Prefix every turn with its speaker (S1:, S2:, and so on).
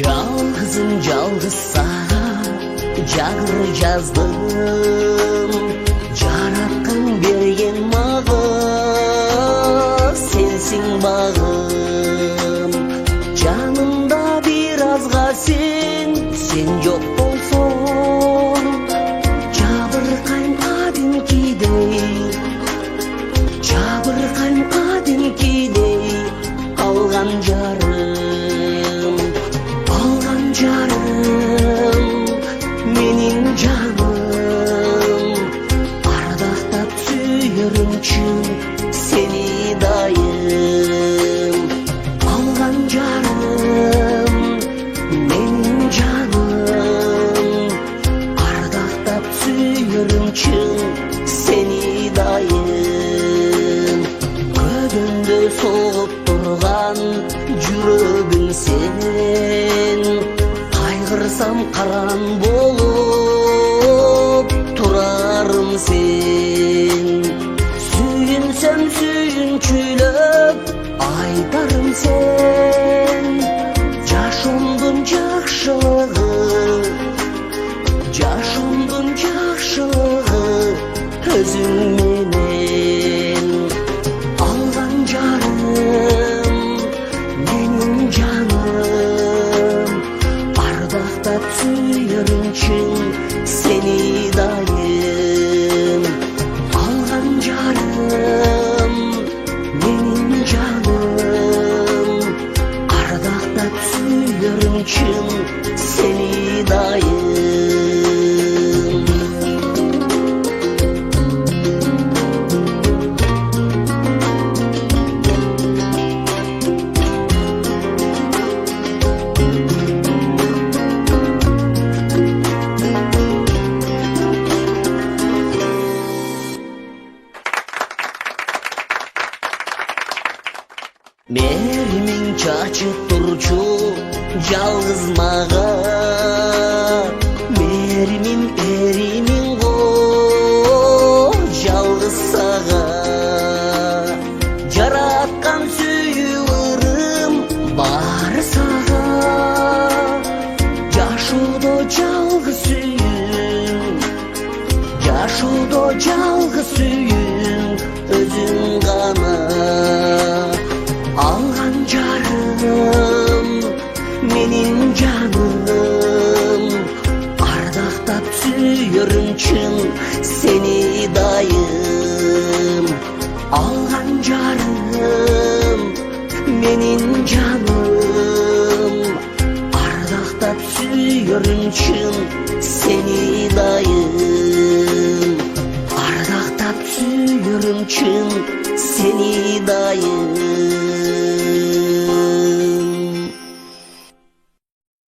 S1: Жалғызым жалғыз саған жагыр жаздым, жараткан берген мага сенсиң багым. Жанымда бир азга сен жок болсоң, жабыркайм кадимкидей алган жарым, менин жаным, ардактап сүйөрүм чын сени дайым. Алган жарым, менин жаным, ардактап сүйөрүм чын сени дайым. Көдүмдө согуп турган жүрөгүң сен, кайгырсам каран болуп турарым сен. Сүйүнсөм сүйүнчүлөп айтарым сен, жашоомдун жакшылыгы өзүң менен. Алган жарым, менин жаным, ардактап сүйөрүм чын сени дайым. Алган жарым, менин жаным, ардактап сүйөрүм чын сени дайым. Мээримиң чачып турчу жалгыз мага, мээримиң эримиң го жалгыз сага. Жараткан сүйүүрүм баары сага, жашоодо жалгыз сүйүүм өзүң гана. Алган жарым, менин жаным, ардактап сүйөрүм чын сени дайым. Алган жарым, менин жаным, ардактап сүйөрүм чын сени дайым. Ардактап сүйөрүм чын сени дайым.